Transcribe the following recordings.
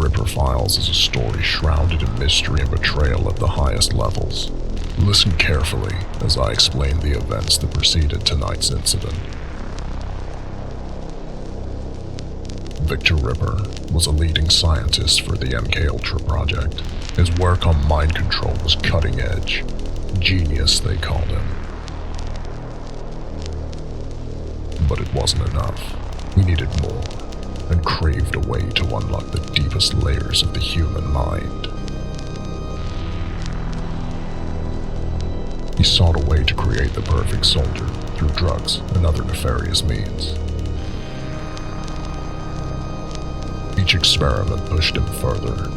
Ripper Files is a story shrouded in mystery and betrayal at the highest levels. Listen carefully as I explain the events that preceded tonight's incident. Victor Ripper was a leading scientist for the MK-Ultra project. His work on mind control was cutting edge. Genius, they called him. But it wasn't enough. He needed more, and craved a way to unlock the deepest layers of the human mind. He sought a way to create the perfect soldier through drugs and other nefarious means. Each experiment pushed him further.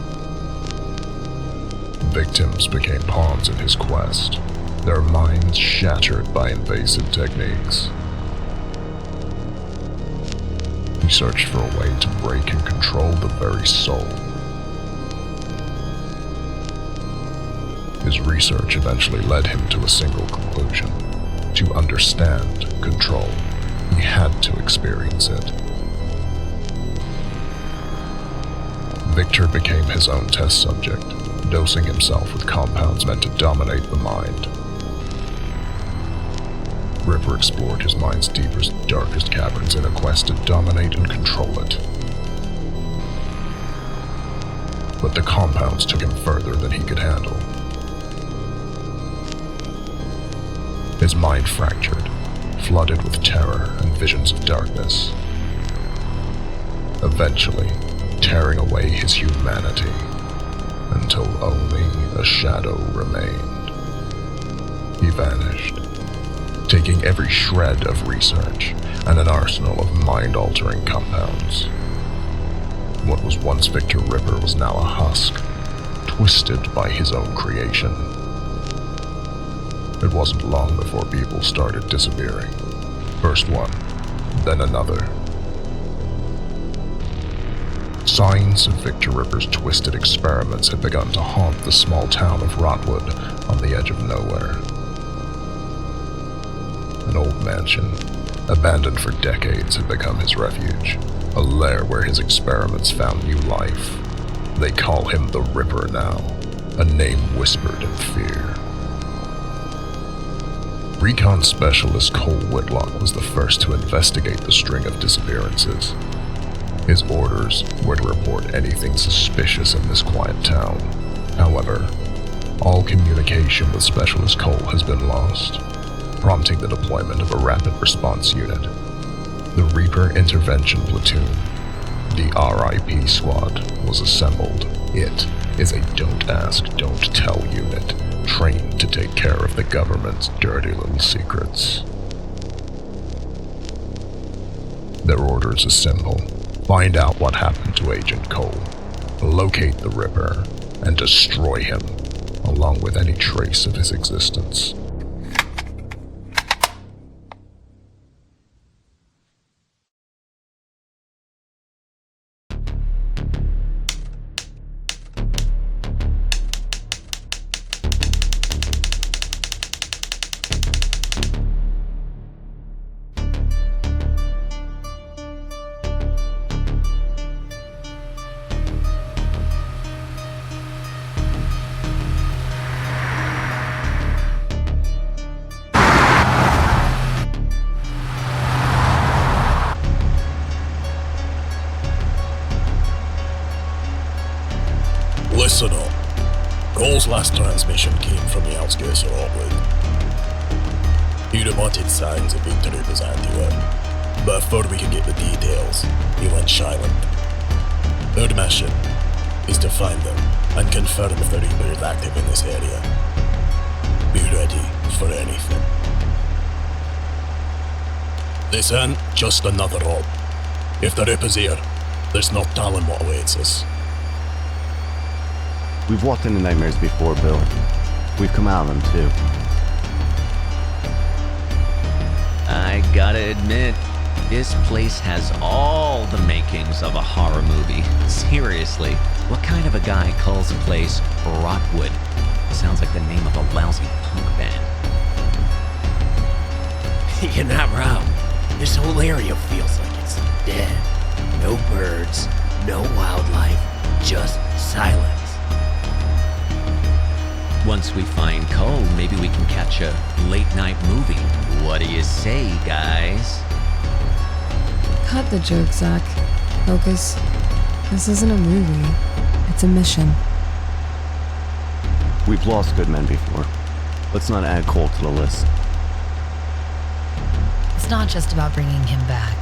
Victims became pawns in his quest, their minds shattered by invasive techniques. He searched for a way to break and control the very soul. His research eventually led him to a single conclusion. To understand control, he had to experience it. Victor became his own test subject, dosing himself with compounds meant to dominate the mind. Ripper explored his mind's deepest, darkest caverns in a quest to dominate and control it. But the compounds took him further than he could handle. His mind fractured, flooded with terror and visions of darkness, eventually tearing away his humanity until only a shadow remained. He vanished, taking every shred of research and an arsenal of mind-altering compounds. What was once Victor Ripper was now a husk, twisted by his own creation. It wasn't long before people started disappearing. First one, then another. Signs of Victor Ripper's twisted experiments had begun to haunt the small town of Rotwood on the edge of nowhere. An old mansion, abandoned for decades, had become his refuge, a lair where his experiments found new life. They call him the Ripper now, a name whispered in fear. Recon Specialist Cole Whitlock was the first to investigate the string of disappearances. His orders were to report anything suspicious in this quiet town. However, all communication with Specialist Cole has been lost, prompting the deployment of a rapid response unit. The Reaper Intervention Platoon, the RIP Squad, was assembled. It is a don't ask, don't tell unit, trained to take care of the government's dirty little secrets. Their orders are simple. Find out what happened to Agent Cole, locate the Ripper, and destroy him, along with any trace of his existence. Listen up. Cole's last transmission came from the outskirts of Auckland. He'd reported signs of Victor Ripper's handiwork, but before we could get the details, he went silent. Our mission is to find them and confirm if the Reaper is active in this area. Be ready for anything. This ain't just another op. If the Ripper's here, there's no telling what awaits us. We've walked into nightmares before, Bill. We've come out of them, too. I gotta admit, this place has all the makings of a horror movie. Seriously, what kind of a guy calls a place Rotwood? Sounds like the name of a lousy punk band. You're not wrong. This whole area feels like it's dead. No birds, no wildlife, just silence. Once we find Cole, maybe we can catch a late-night movie. What do you say, guys? Cut the joke, Zach. Focus. This isn't a movie. It's a mission. We've lost good men before. Let's not add Cole to the list. It's not just about bringing him back.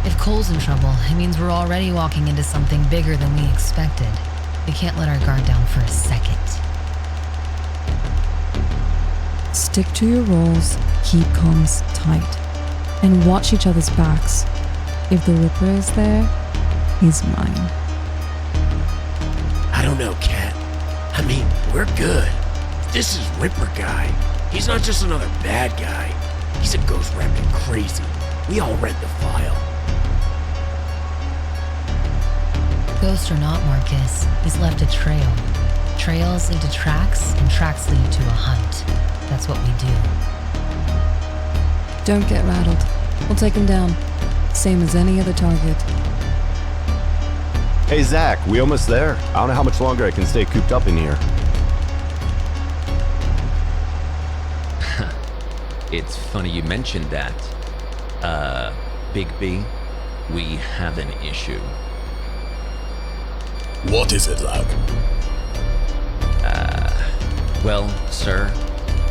If Cole's in trouble, it means we're already walking into something bigger than we expected. We can't let our guard down for a second. Stick to your roles, keep comms tight, and watch each other's backs. If the Ripper is there, he's mine. I don't know, Kat. I mean, we're good. This is Ripper guy. He's not just another bad guy. He's a ghost wrapped in crazy. We all read the file. Ghost or not, Marcus, he's left a trail. Trails lead to tracks, and tracks lead to a hunt. That's what we do. Don't get rattled. We'll take him down. Same as any other target. Hey, Zach, we almost there. I don't know how much longer I can stay cooped up in here. It's funny you mentioned that. Big B, we have an issue. What is it, Zach? Well, sir,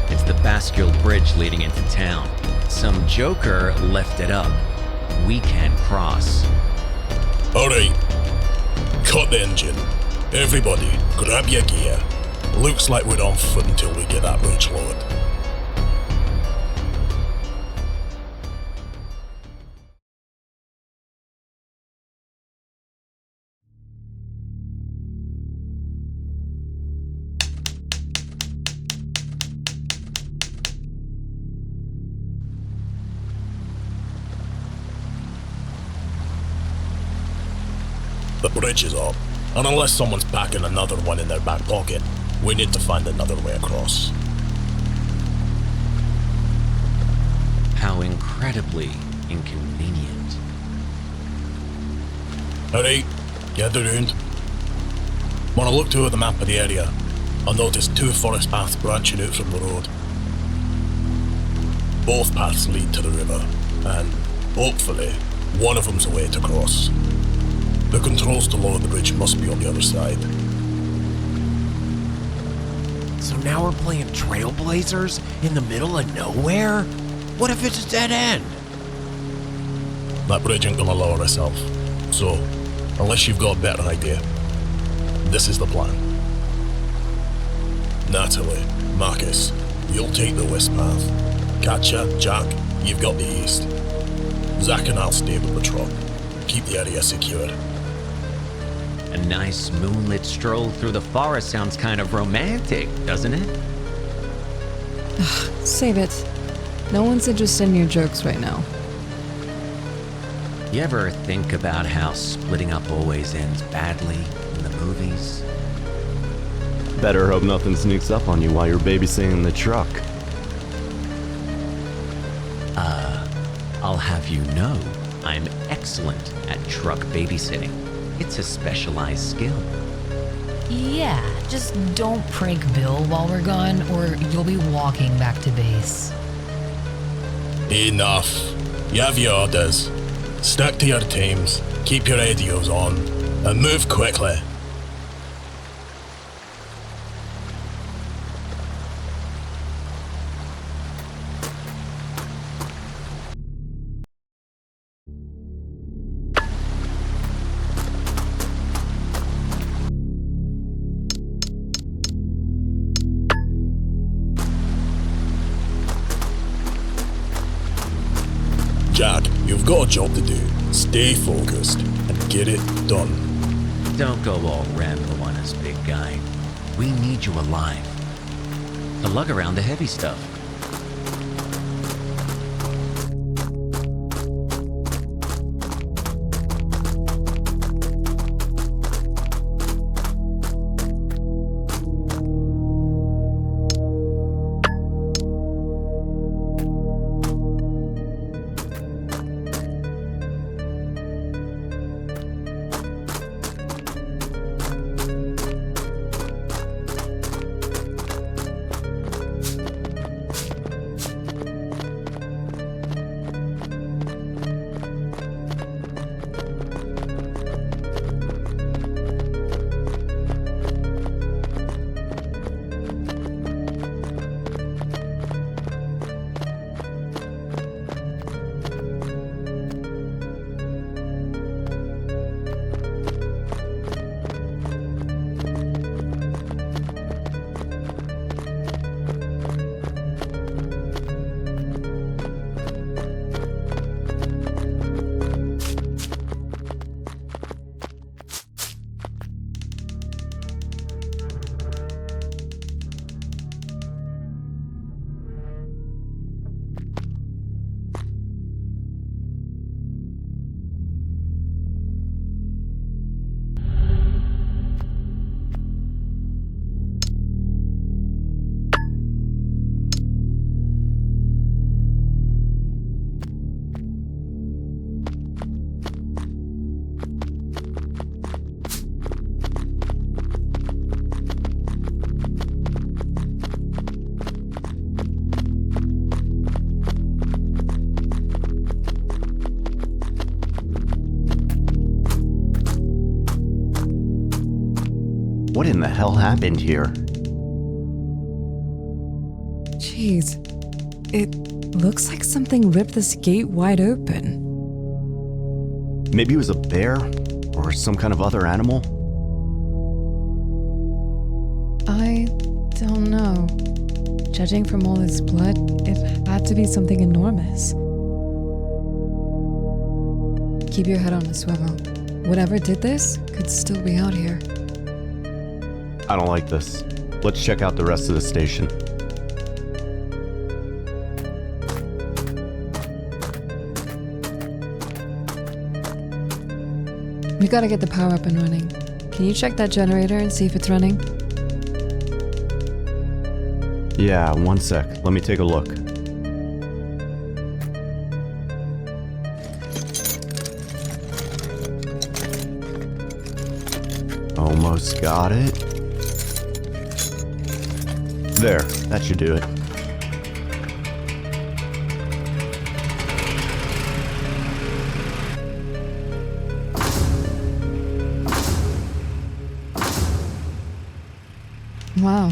it's the Bascule Bridge leading into town. Some joker left it up. We can't cross. Alright. Cut the engine. Everybody, grab your gear. Looks like we're on foot until we get that bridge lowered. The bridge is up, and unless someone's packing another one in their back pocket, we need to find another way across. How incredibly inconvenient. Alright, gather round. When I looked over the map of the area, I noticed two forest paths branching out from the road. Both paths lead to the river, and, hopefully, one of them's a way to cross. The controls to lower the bridge must be on the other side. So now we're playing Trailblazers in the middle of nowhere? What if it's a dead end? That bridge ain't gonna lower itself. So, unless you've got a better idea, this is the plan. Natalie, Marcus, you'll take the west path. Katja, Jack, you've got the east. Zach and I'll stay with the truck. Keep the area secure. A nice moonlit stroll through the forest sounds kind of romantic, doesn't it? Save it. No one's interested in your jokes right now. You ever think about how splitting up always ends badly in the movies? Better hope nothing sneaks up on you while you're babysitting the truck. I'll have you know, I'm excellent at truck babysitting. It's a specialized skill. Yeah, just don't prank Bill while we're gone, or you'll be walking back to base. Enough. You have your orders. Stick to your teams, keep your radios on, and move quickly. Jack, you've got a job to do. Stay focused and get it done. Don't go all Rambo on us, big guy. We need you alive. To lug around the heavy stuff. What in the hell happened here? Jeez. It looks like something ripped this gate wide open. Maybe it was a bear? Or some kind of other animal? I don't know. Judging from all this blood, it had to be something enormous. Keep your head on a swivel. Whatever did this could still be out here. I don't like this. Let's check out the rest of the station. We gotta get the power up and running. Can you check that generator and see if it's running? Yeah, one sec. Let me take a look. Almost got it. There, that should do it. Wow.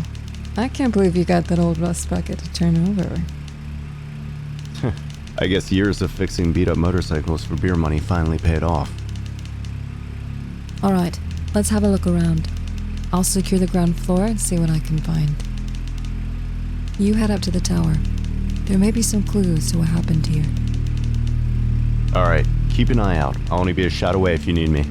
I can't believe you got that old rust bucket to turn over. I guess years of fixing beat-up motorcycles for beer money finally paid off. Alright, let's have a look around. I'll secure the ground floor and see what I can find. You head up to the tower. There may be some clues to what happened here. Alright, keep an eye out. I'll only be a shot away if you need me.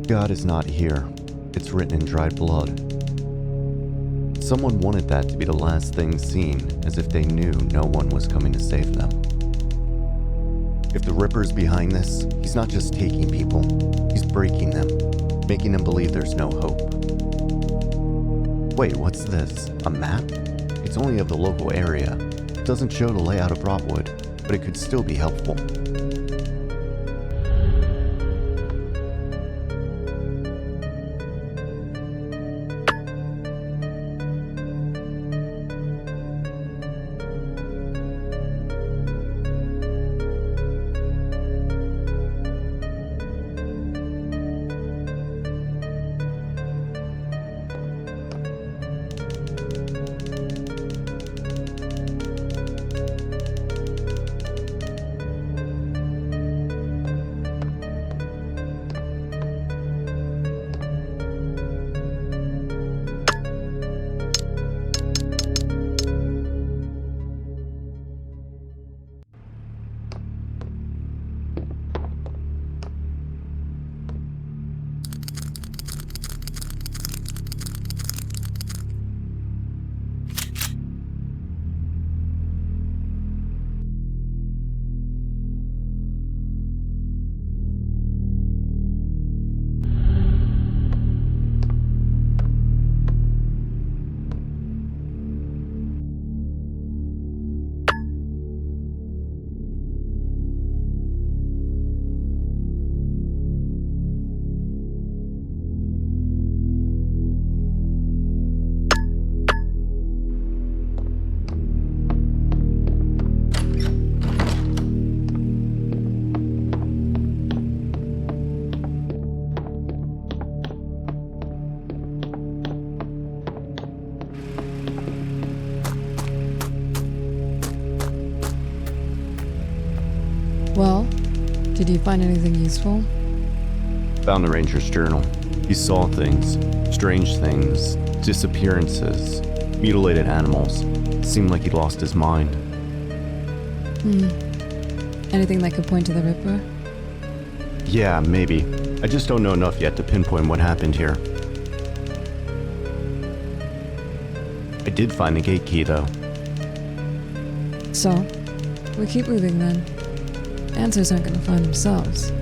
God is not here. It's written in dried blood. Someone wanted that to be the last thing seen, as if they knew no one was coming to save them. If the Ripper's behind this, he's not just taking people, he's breaking them, making them believe there's no hope. Wait, what's this? A map? It's only of the local area. It doesn't show the layout of Rotwood, but it could still be helpful. Well, did you find anything useful? Found the ranger's journal. He saw things, strange things, disappearances, mutilated animals. Seemed like he'd lost his mind. Anything that could point to the Ripper? Yeah, maybe. I just don't know enough yet to pinpoint what happened here. I did find the gate key, though. So, we keep moving then. Answers aren't gonna find themselves.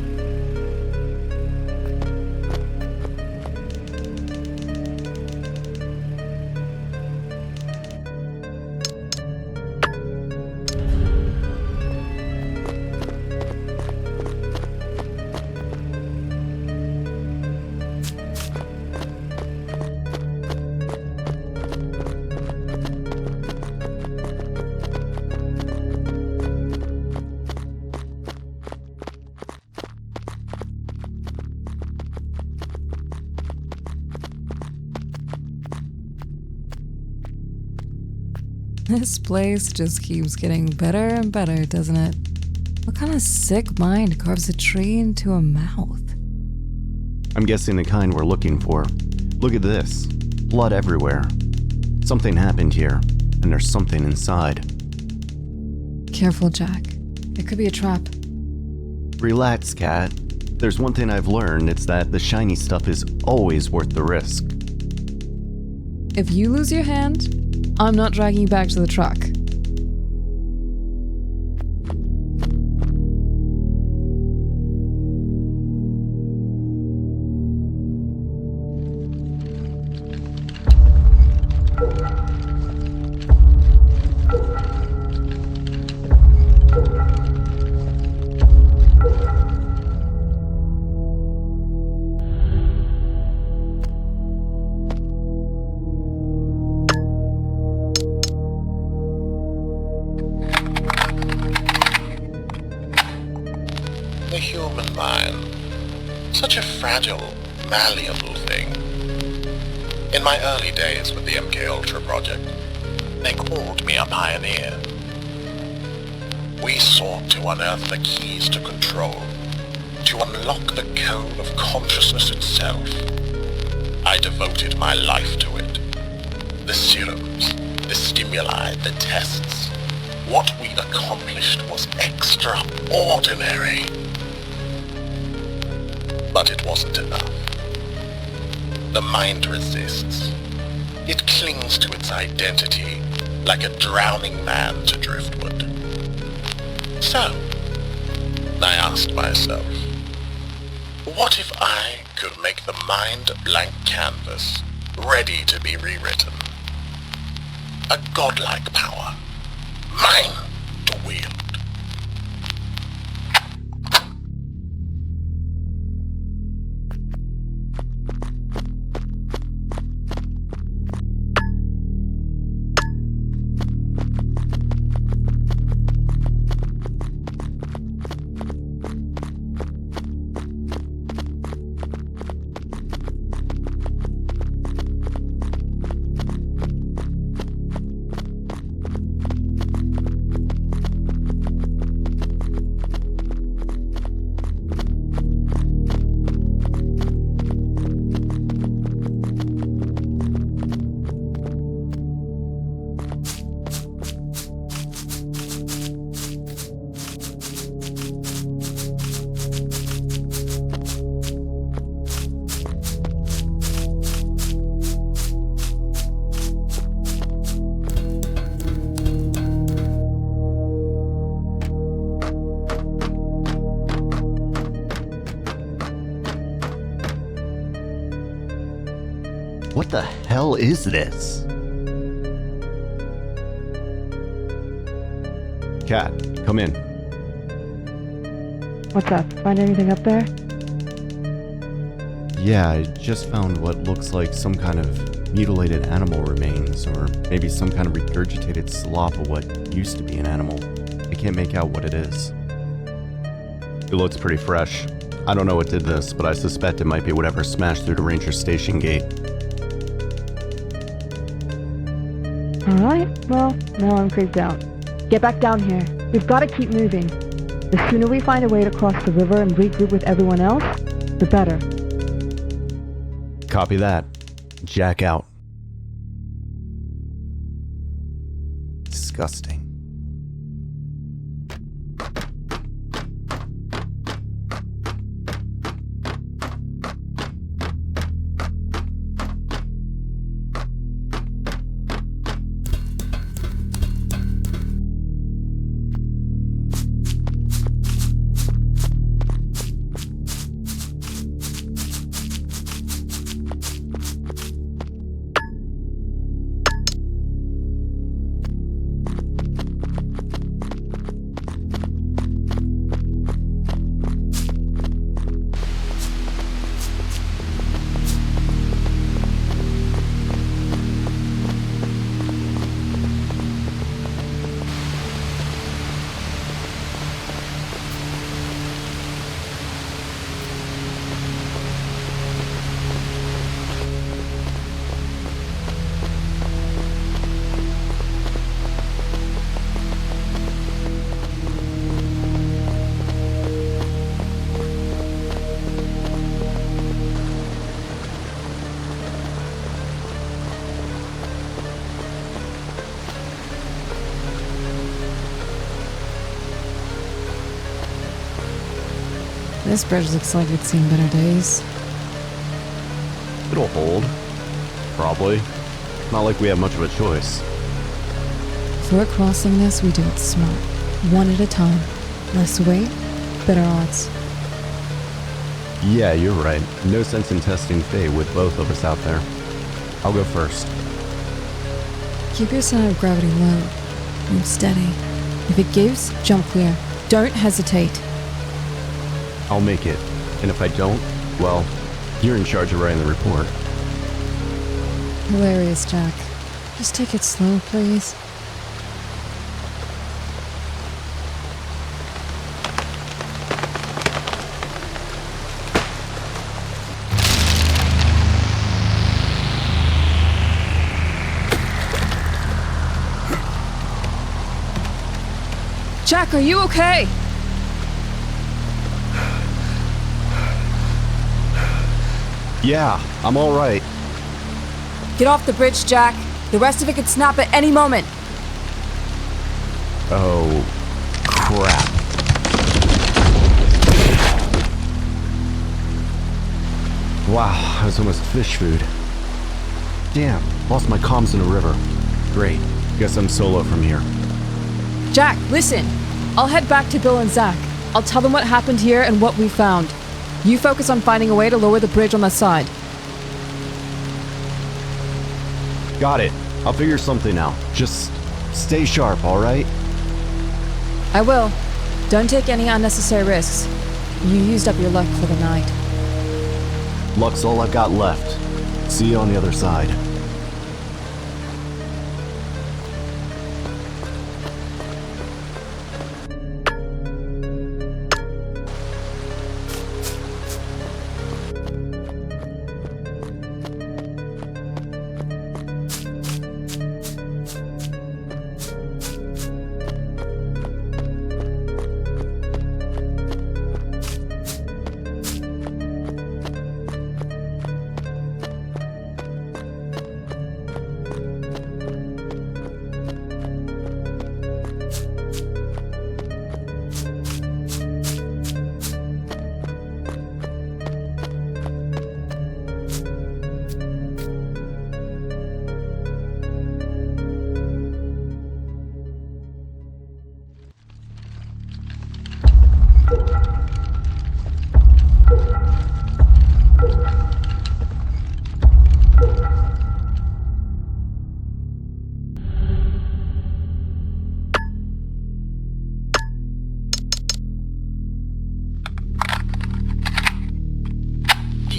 This place just keeps getting better and better, doesn't it? What kind of sick mind carves a tree into a mouth? I'm guessing the kind we're looking for. Look at this. Blood everywhere. Something happened here, and there's something inside. Careful, Jack. It could be a trap. Relax, Cat. There's one thing I've learned, it's that the shiny stuff is always worth the risk. If you lose your hand, I'm not dragging you back to the truck. The human mind. Such a fragile, malleable thing. In my early days with the MK Ultra project, they called me a pioneer. We sought to unearth the keys to control, to unlock the code of consciousness itself. I devoted my life to it. The serums, the stimuli, the tests. What we accomplished was extraordinary. But it wasn't enough. The mind resists. It clings to its identity like a drowning man to driftwood. So, I asked myself, what if I could make the mind a blank canvas, ready to be rewritten? A godlike power, mine to wield. What the hell is this? Cat, come in. What's up? Find anything up there? Yeah, I just found what looks like some kind of mutilated animal remains, or maybe some kind of regurgitated slop of what used to be an animal. I can't make out what it is. It looks pretty fresh. I don't know what did this, but I suspect it might be whatever smashed through the ranger station gate. Alright, well, now I'm creeped out. Get back down here. We've got to keep moving. The sooner we find a way to cross the river and regroup with everyone else, the better. Copy that. Jack out. Disgusting. This bridge looks like it's seen better days. It'll hold. Probably. Not like we have much of a choice. If we're crossing this, we do it smart. One at a time. Less weight, better odds. Yeah, you're right. No sense in testing fate with both of us out there. I'll go first. Keep your center of gravity low. Move steady. If it gives, jump clear. Don't hesitate. I'll make it. And if I don't, well, you're in charge of writing the report. Hilarious, Jack. Just take it slow, please. Jack, are you okay? Yeah, I'm all right. Get off the bridge, Jack. The rest of it could snap at any moment. Oh, crap. I was almost fish food. Damn, lost my comms in a river. Great, guess I'm solo from here. Jack, listen. I'll head back to Bill and Zach. I'll tell them what happened here and what we found. You focus on finding a way to lower the bridge on that side. Got it. I'll figure something out. Just stay sharp, alright? I will. Don't take any unnecessary risks. You used up your luck for the night. Luck's all I've got left. See you on the other side.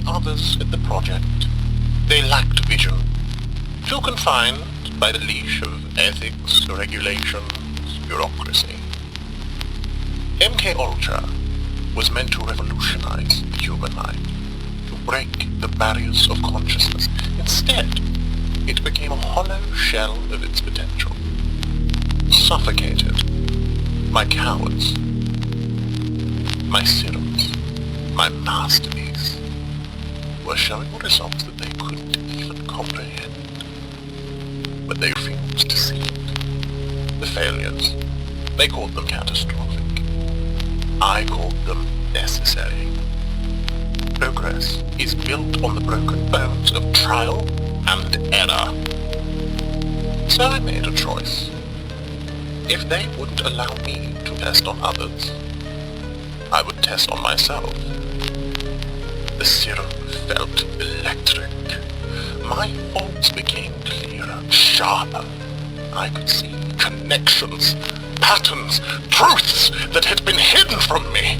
Others at the project. They lacked vision, too confined by the leash of ethics, regulations, bureaucracy. MK Ultra was meant to revolutionize the human mind, to break the barriers of consciousness. Instead, it became a hollow shell of its potential. Suffocated. My cowards. My serums. My masterpiece were showing results that they couldn't even comprehend. But they refused to see it. The failures, they called them catastrophic. I called them necessary. Progress is built on the broken bones of trial and error. So I made a choice. If they wouldn't allow me to test on others, I would test on myself. The serum felt electric. My thoughts became clearer, sharper. I could see connections, patterns, truths that had been hidden from me.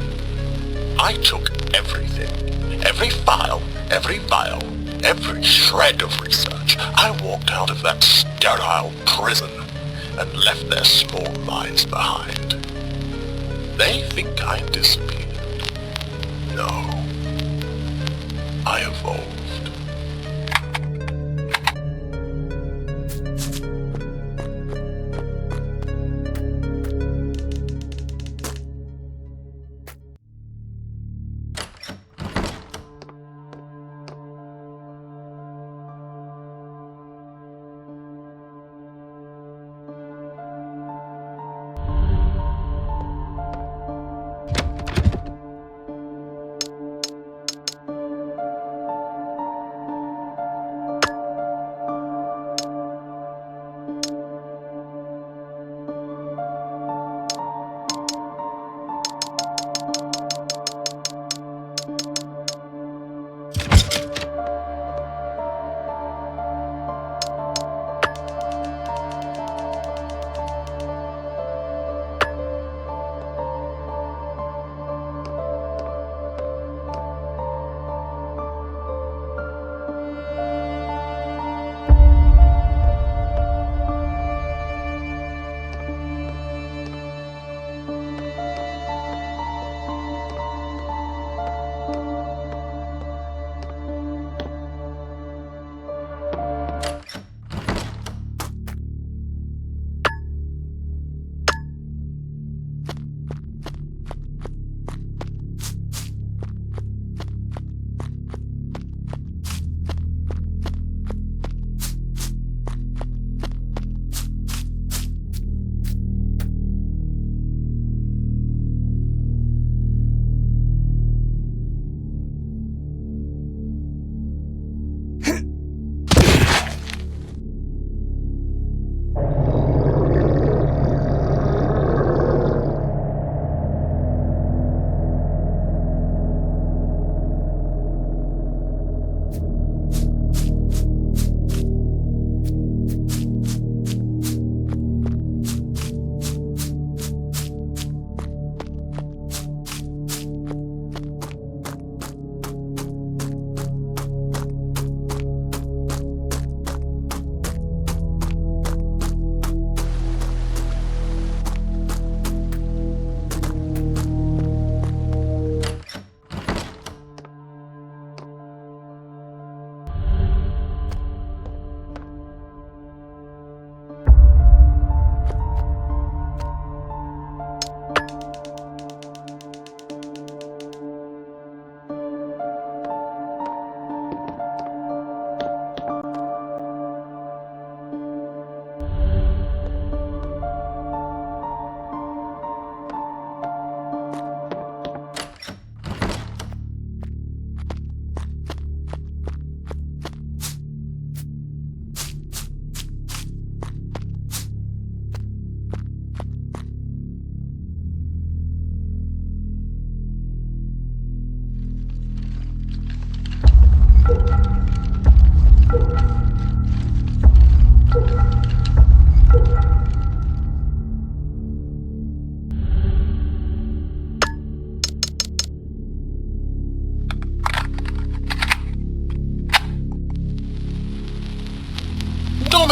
I took everything, every file, every vial, every shred of research. I walked out of that sterile prison and left their small minds behind. They think I disappeared. No. I evolved.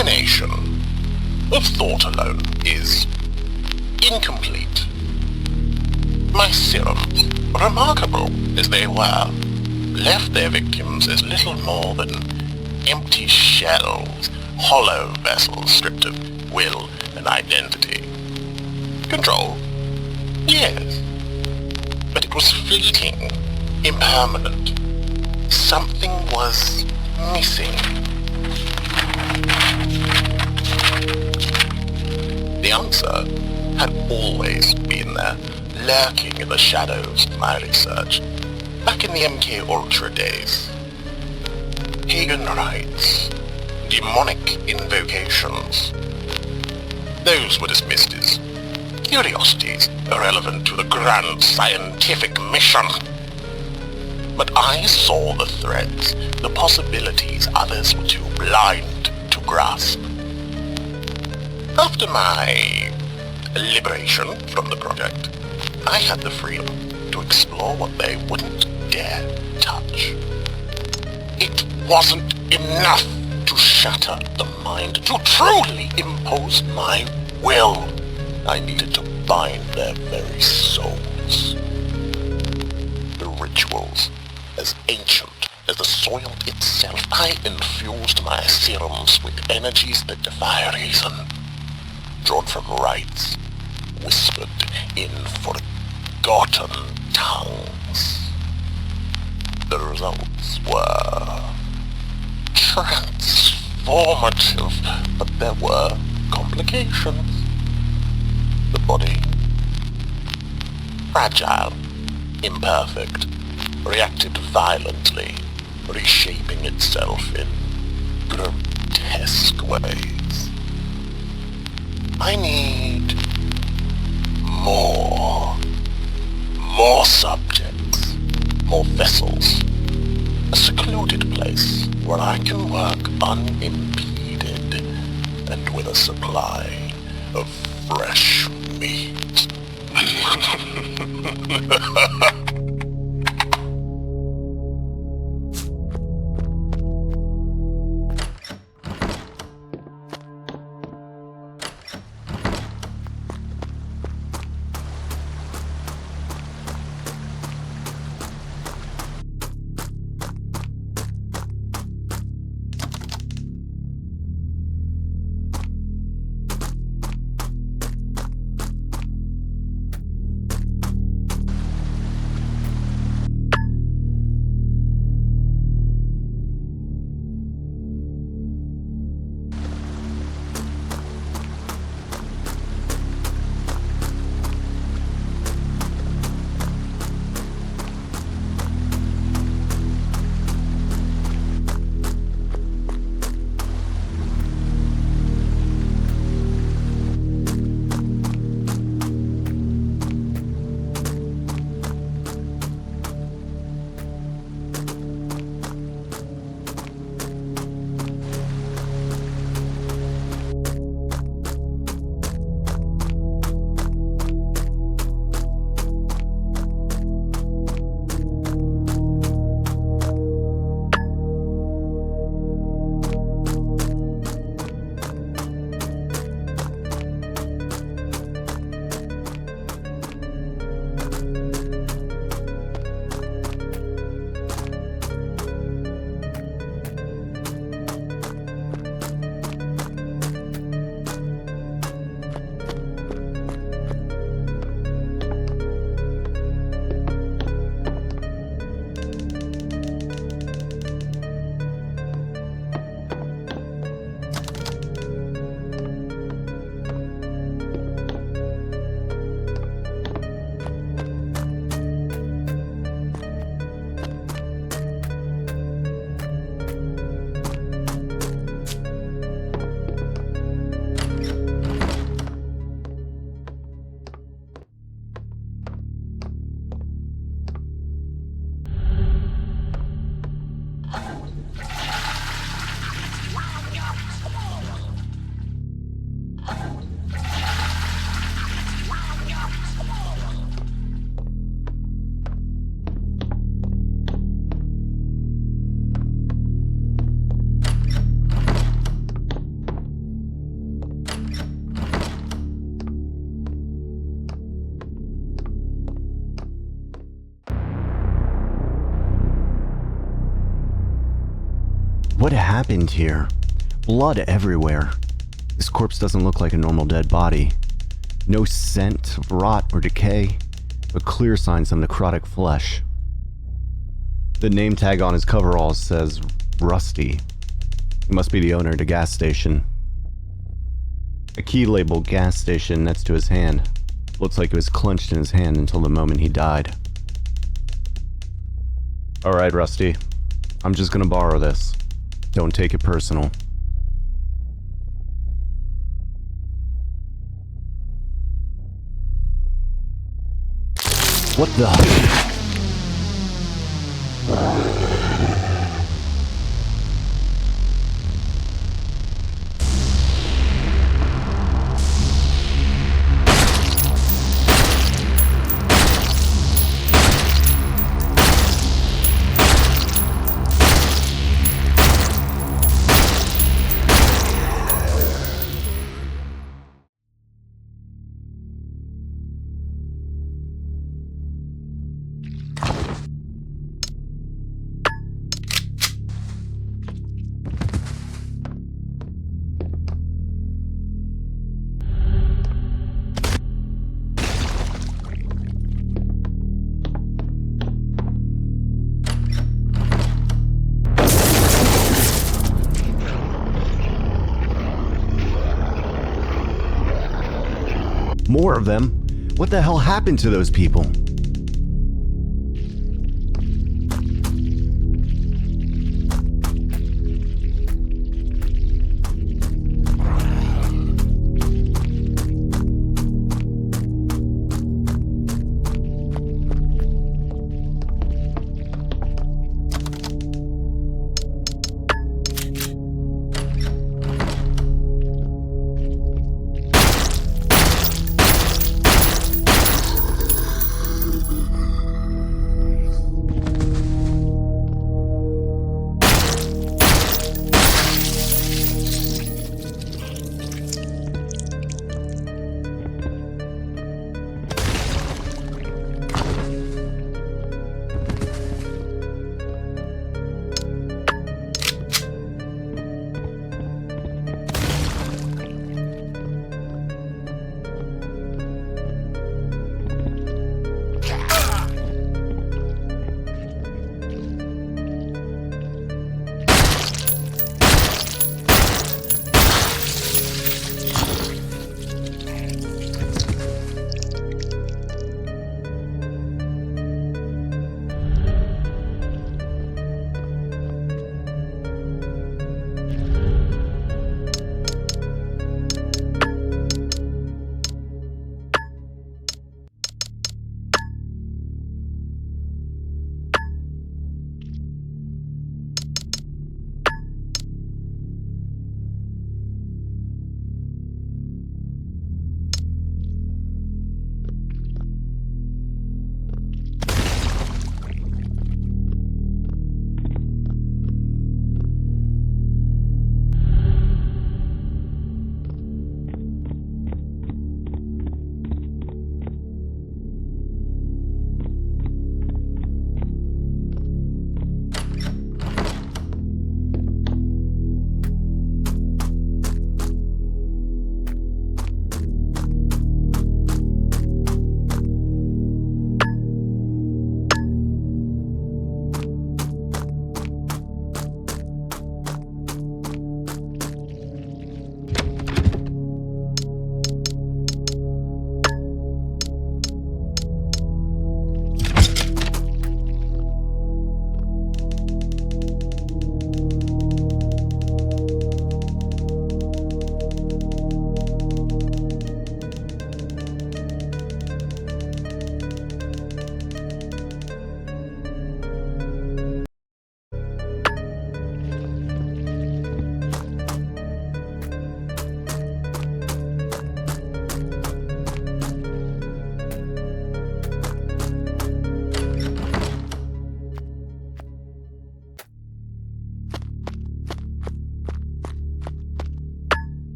Elimination of thought alone is incomplete. My serums, remarkable as they were, left their victims as little more than empty shells, hollow vessels stripped of will and identity. Control? Yes. But it was fleeting, impermanent. Something was missing. The answer had always been there, lurking in the shadows of my research, back in the MK Ultra days. Pagan rites, demonic invocations. Those were dismissed as curiosities irrelevant to the grand scientific mission. But I saw the threads, the possibilities others were too blind to grasp. After my liberation from the project, I had the freedom to explore what they wouldn't dare touch. It wasn't enough to shatter the mind, to truly impose my will. I needed to bind their very souls. The rituals, as ancient as the soil itself, I infused my serums with energies that defy reason, drawn from rites, whispered in forgotten tongues. The results were transformative, but there were complications. The body, fragile, imperfect, reacted violently, reshaping itself in grotesque ways. I need more subjects, more vessels, a secluded place where I can work unimpeded and with a supply of fresh meat. What happened here? Blood everywhere. This corpse doesn't look like a normal dead body. No scent of rot or decay, but clear signs of necrotic flesh. The name tag on his coveralls says Rusty. He must be the owner of the gas station. A key labeled gas station next to his hand. Looks like it was clenched in his hand until the moment he died. Alright, Rusty. I'm just gonna borrow this. Don't take it personal. What the? More of them? What the hell happened to those people?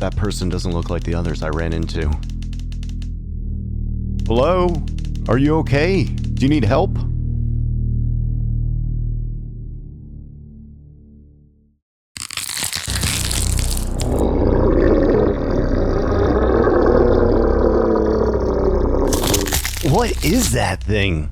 That person doesn't look like the others I ran into. Hello? Are you okay? Do you need help? What is that thing?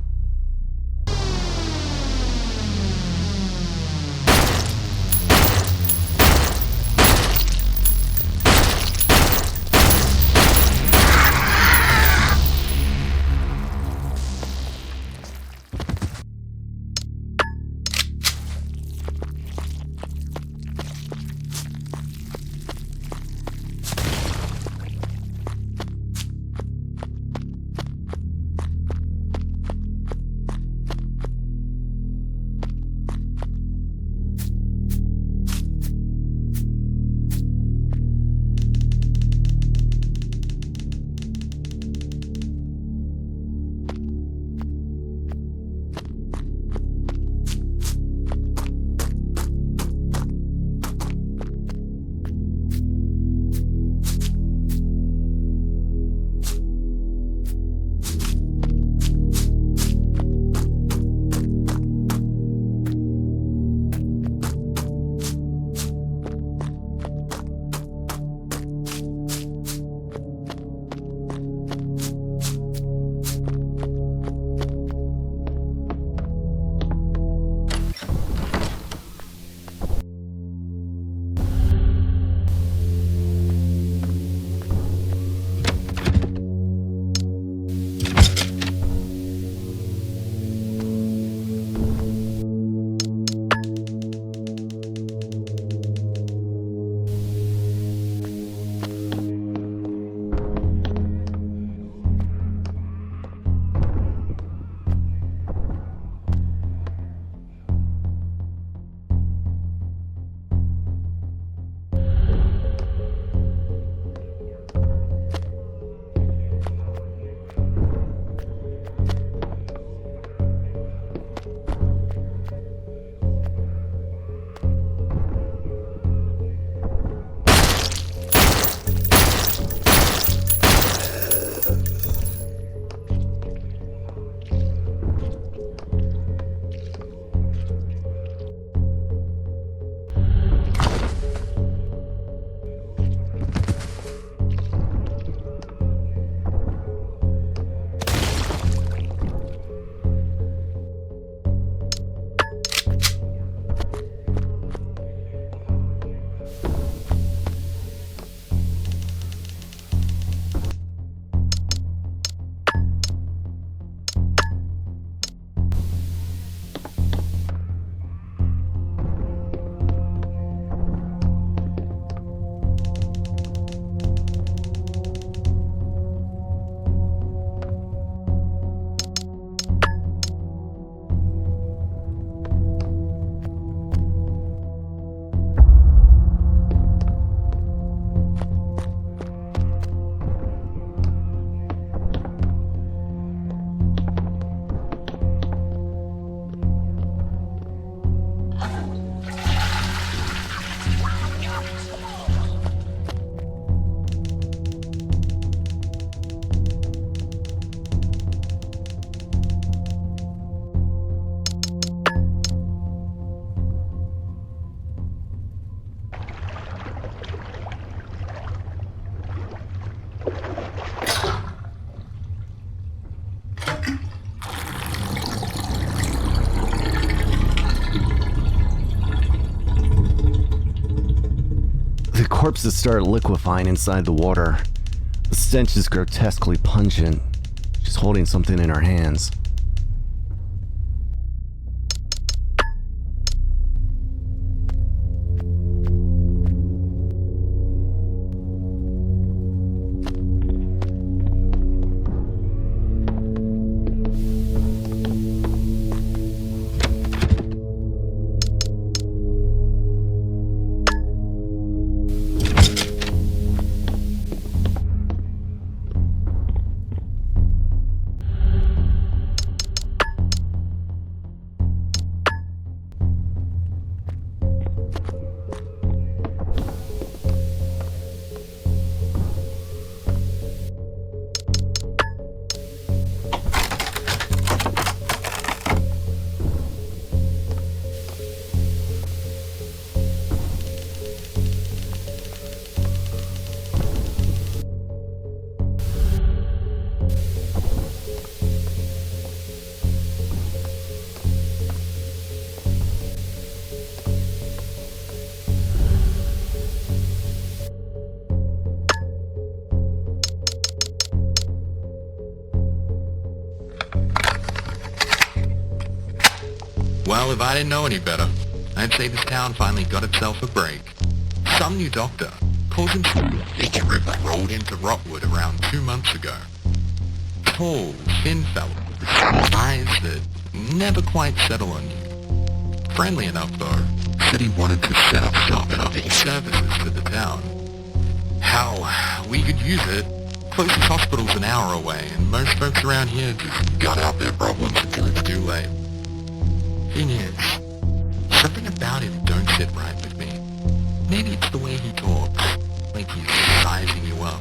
corpses start liquefying inside the water. The stench is grotesquely pungent. She's holding something in her hands. if I didn't know any better, I'd say this town finally got itself a break. Some new doctor calls himself Big Ripper rolled into Rotwood around 2 months ago. Tall, thin fellow with eyes that never quite settle on you. Friendly enough, though. Said he wanted to set up shop and offer services to the town. How we could use it. Closest hospital's an hour away, and most folks around here just gut out their problems until it's too late. Thing is, something about him don't sit right with me. Maybe it's the way he talks, like he's sizing you up.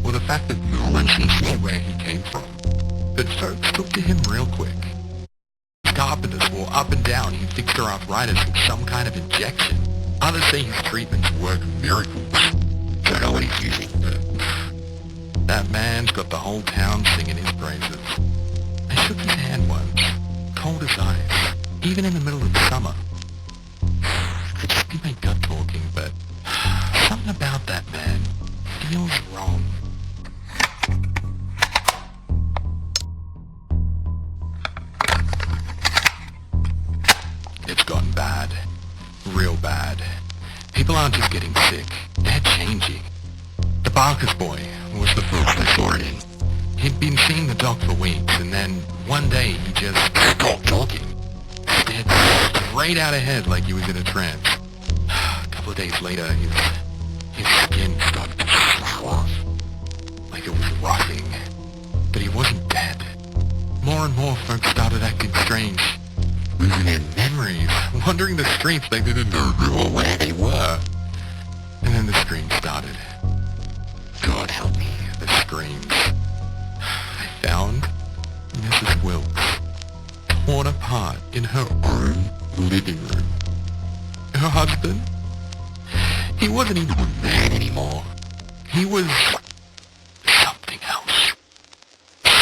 Or the fact that no one seems to know where he came from. But folks took to him real quick. Carpenters swore up and down he'd fixed her arthritis with some kind of injection. Others say his treatments work miracles. Don't know what he's using, but that man's got the whole town singing his praises. I shook his hand once, cold as ice, even in the middle of summer. Could just be my gut talking, but something about that man feels wrong. It's gotten bad. Real bad. People aren't just getting sick, they're changing. The Barker's boy was the first I saw it in. He'd been seeing the doc for weeks, and then one day he just stopped talking. Stared straight out ahead like he was in a trance. A couple of days later, his skin started to slough off. Like it was rotting. But he wasn't dead. More and more folks started acting strange. Losing their memories, wandering the streets they didn't know who or where they were. And then the screams started. God help me, the screams. I found Mrs. Wilkes, torn apart in her own living room. Her husband, he wasn't even a man anymore. He was something else.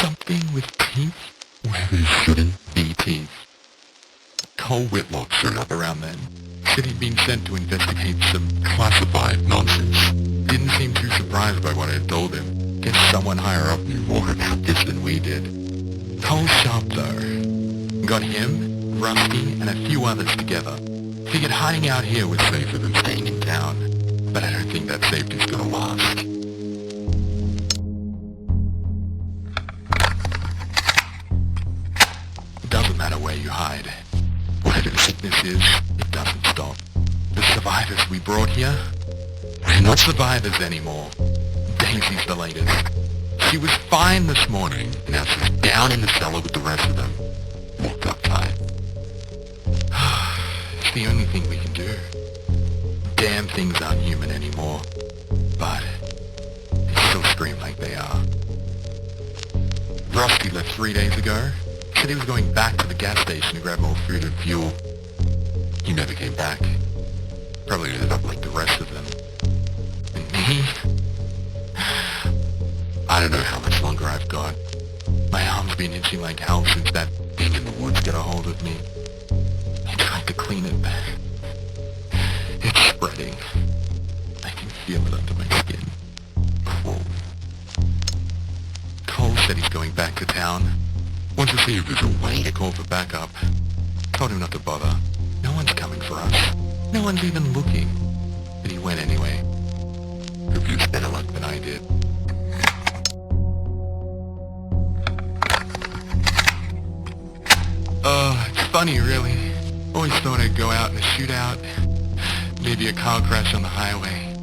Something with teeth where there shouldn't be teeth. Cole Whitlock showed up around then. Said he'd been sent to investigate some classified nonsense. Didn't seem too surprised by what I had told him. Guess someone higher up knew more about this than we did. Cole's sharp though. Got him, Rusty, and a few others together. Figured hiding out here was safer than staying in town. But I don't think that safety's gonna last. Doesn't matter where you hide. Whatever the sickness is, it doesn't stop. The survivors we brought here, they're not survivors anymore. Daisy's the latest. She was fine this morning, and now she's down in the cellar with the rest of them. Locked up tight. It's the only thing we can do. Damn things aren't human anymore. But they still scream like they are. Rusty left 3 days ago. Said he was going back to the gas station to grab more food and fuel. He never came back. Probably ended up like the rest of them. And me? I don't know how much longer I've got. My arm's been itching like hell since that thing in the woods got a hold of me. I tried to clean it. It's spreading. I can feel it under my skin. Cruel. Cole said he's going back to town. Wants to see if there's a way to call for backup. Told him not to bother. No one's coming for us. No one's even looking. But he went anyway. Hope you had better luck than I did. It's funny, really. Always thought I'd go out in a shootout. Maybe a car crash on the highway.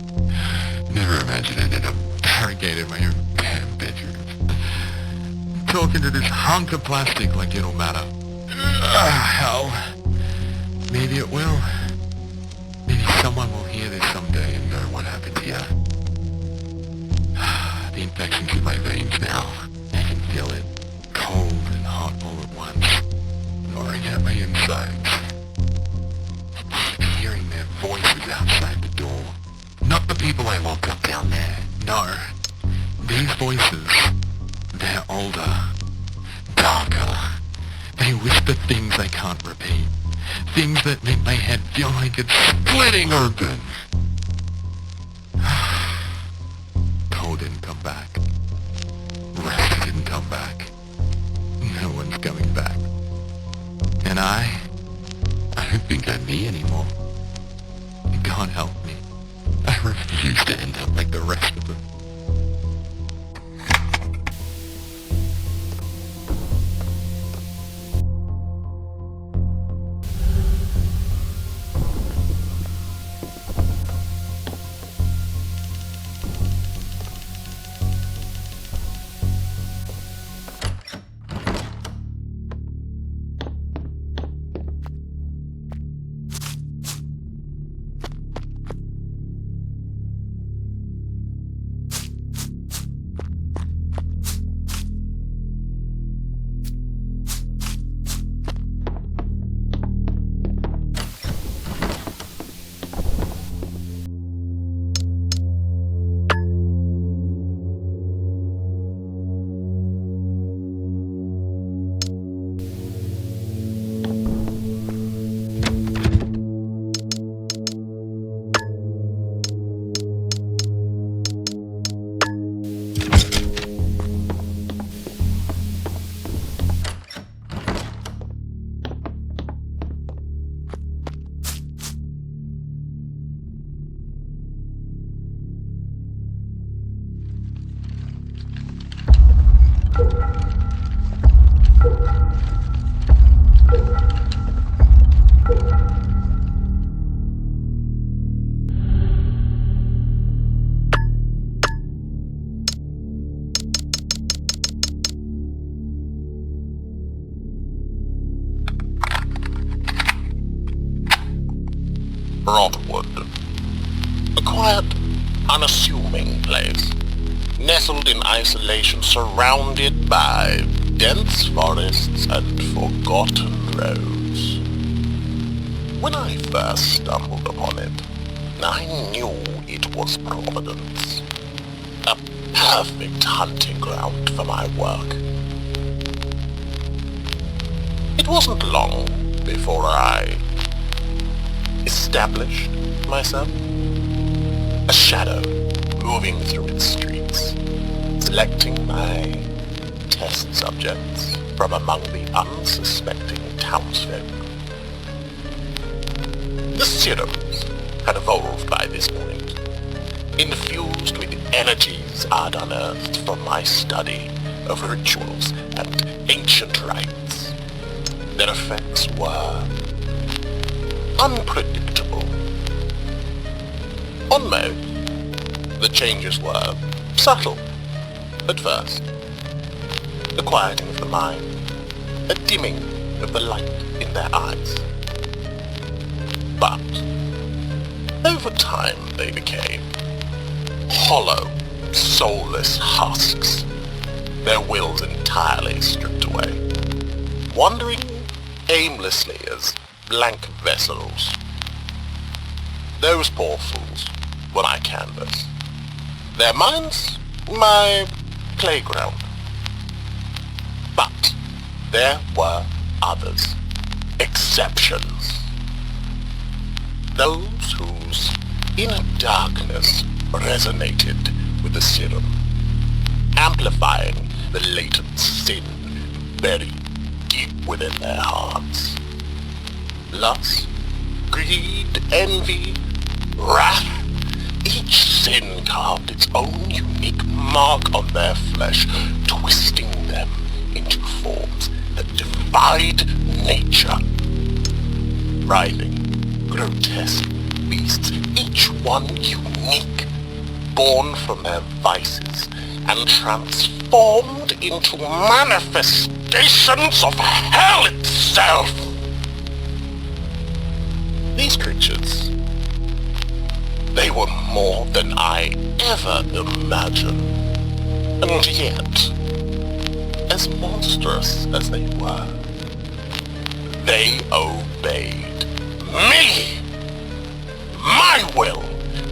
Never imagined I'd end up barricaded in my own damn bedroom. Talking to this hunk of plastic like it'll matter. Hell. Maybe it will. Maybe someone will hear this someday and know what happened here. The infection's in my veins now. I can feel it. Cold and hot all at once. Gnawing at my insides. I keep hearing their voices outside the door. Not the people I locked up down there. No. These voices, they're older. Darker. They whisper things I can't repeat. Things that make my head feel like it's splitting open. Cole didn't come back. Rusty didn't come back. No one's coming back. And I don't think I'm me anymore. God help me. I refuse to end up like the rest of them. Broadwood. A quiet, unassuming place, nestled in isolation, surrounded by dense forests and forgotten roads. When I first stumbled upon it, I knew it was Providence, a perfect hunting ground for my work. It wasn't long before I established myself, a shadow moving through its streets, selecting my test subjects from among the unsuspecting townsfolk. The serums had evolved by this point, infused with energies I'd unearthed from my study of rituals and ancient rites. Their effects were unpredictable. On most, the changes were subtle at first. The quieting of the mind, a dimming of the light in their eyes. But over time they became hollow, soulless husks, their wills entirely stripped away, wandering aimlessly as blank vessels. Those poor fools, when I canvass, their minds my playground. But there were others, exceptions. Those whose inner darkness resonated with the serum, amplifying the latent sin buried deep within their hearts. Lust, greed, envy, wrath, each sin carved its own unique mark on their flesh, twisting them into forms that defied nature. Writhing, grotesque beasts, each one unique, born from their vices and transformed into manifestations of hell itself. These creatures, they were more than I ever imagined. And yet, as monstrous as they were, they obeyed me. My will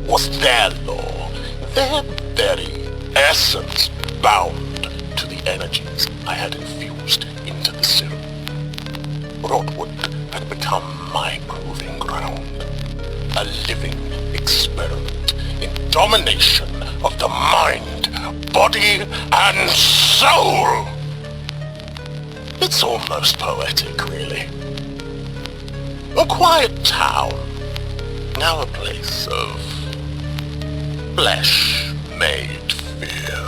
was their law, their very essence bound to the energies I had infused into the serum. Broadwood had become my proving ground, a living experiment in domination of the mind, body, and soul. It's almost poetic, really. A quiet town. Now a place of flesh made fear.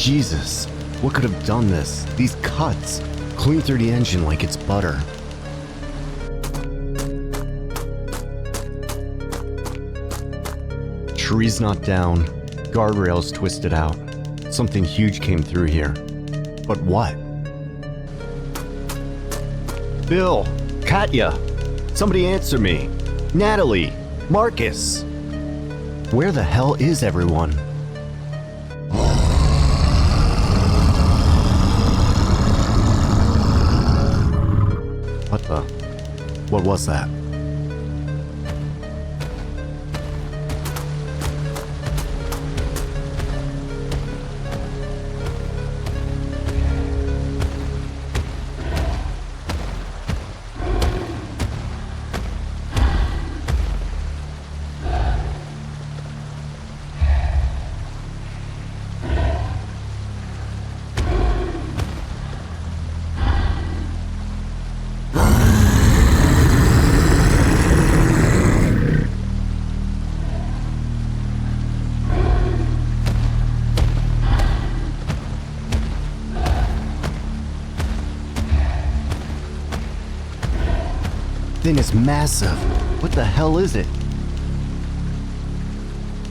Jesus, what could have done this? These cuts, clean through the engine like it's butter. Trees not down, guardrails twisted out. Something huge came through here. But what? Bill, Katya, somebody answer me. Natalie, Marcus. Where the hell is everyone? What was that? Thing is massive. What the hell is it?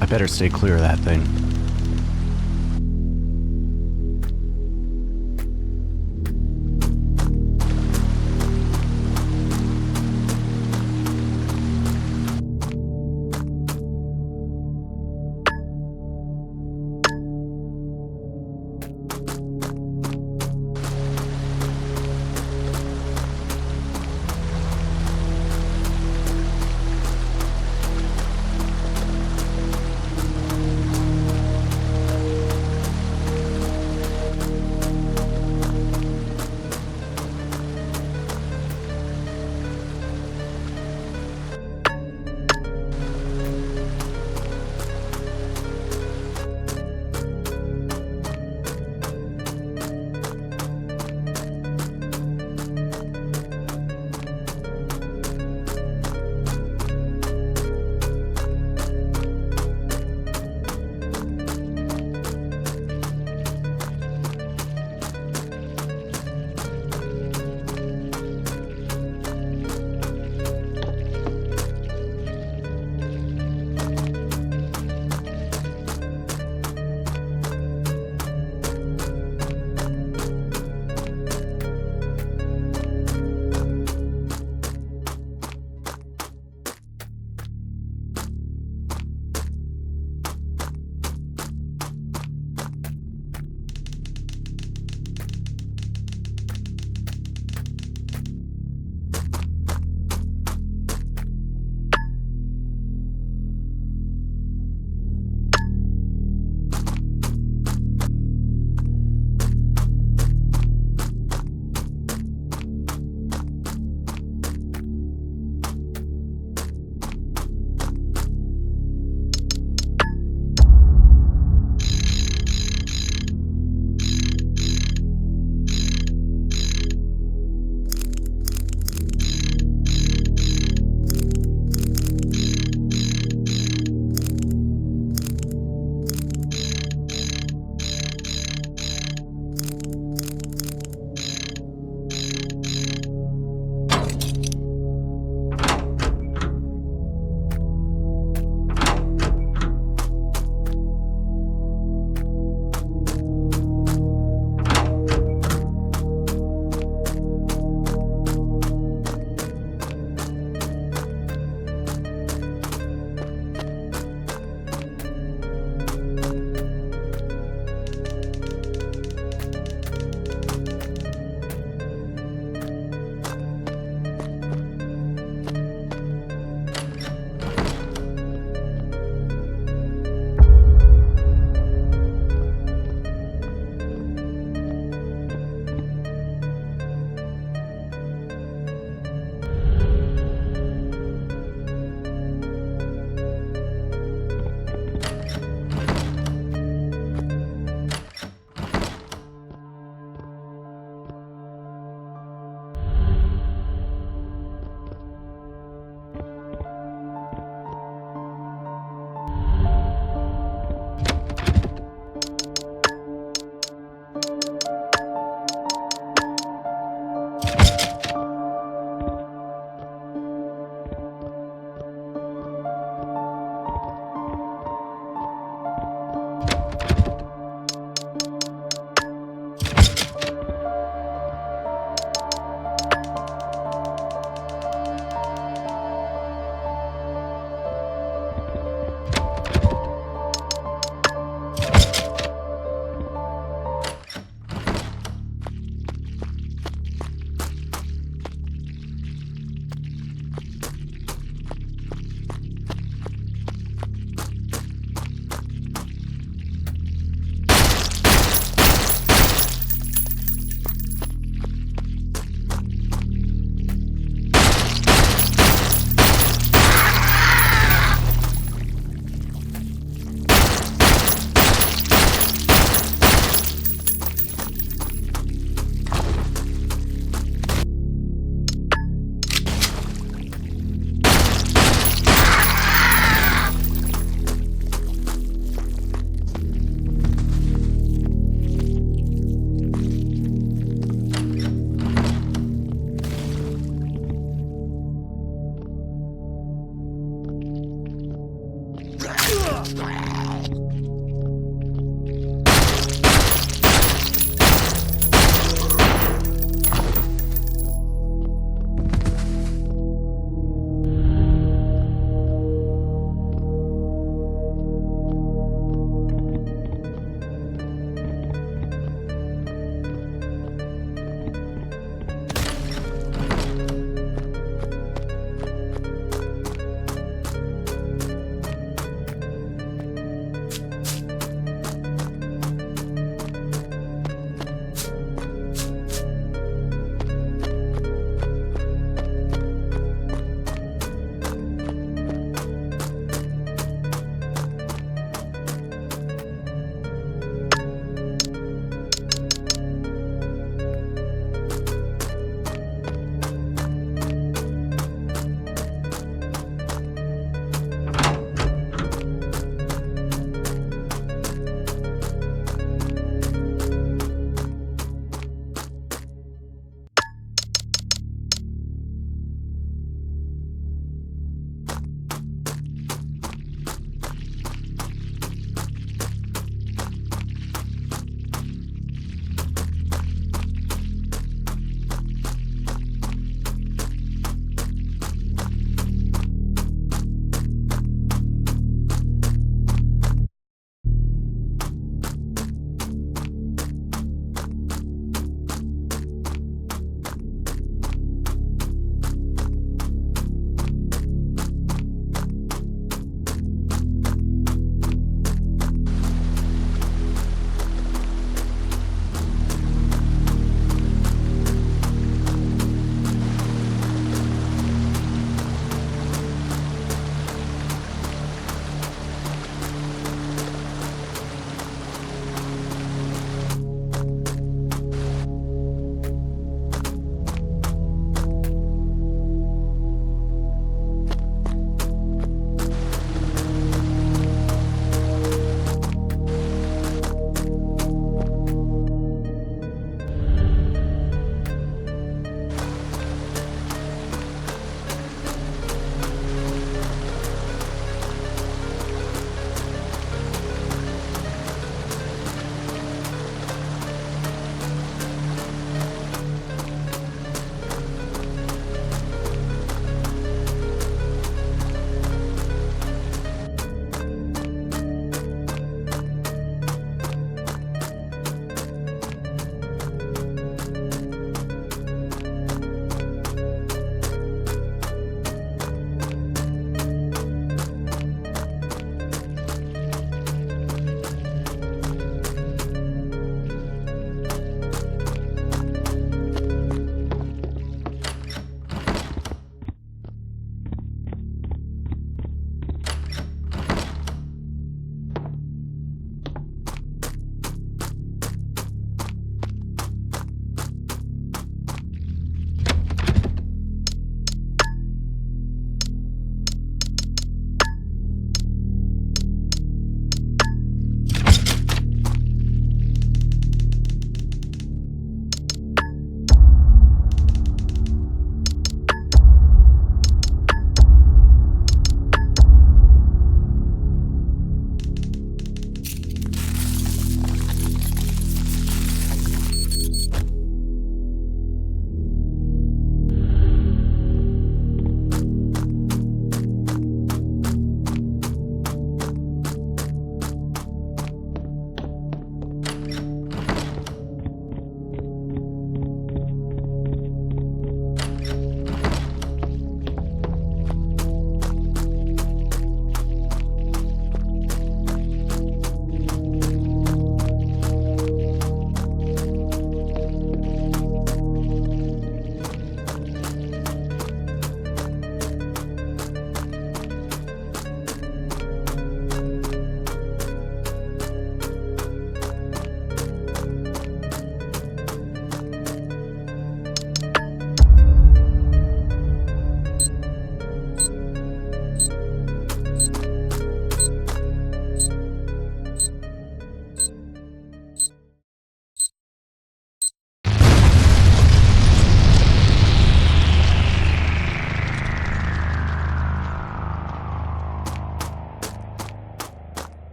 I better stay clear of that thing.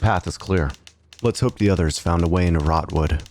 path is clear. Let's hope the others found a way into Rotwood.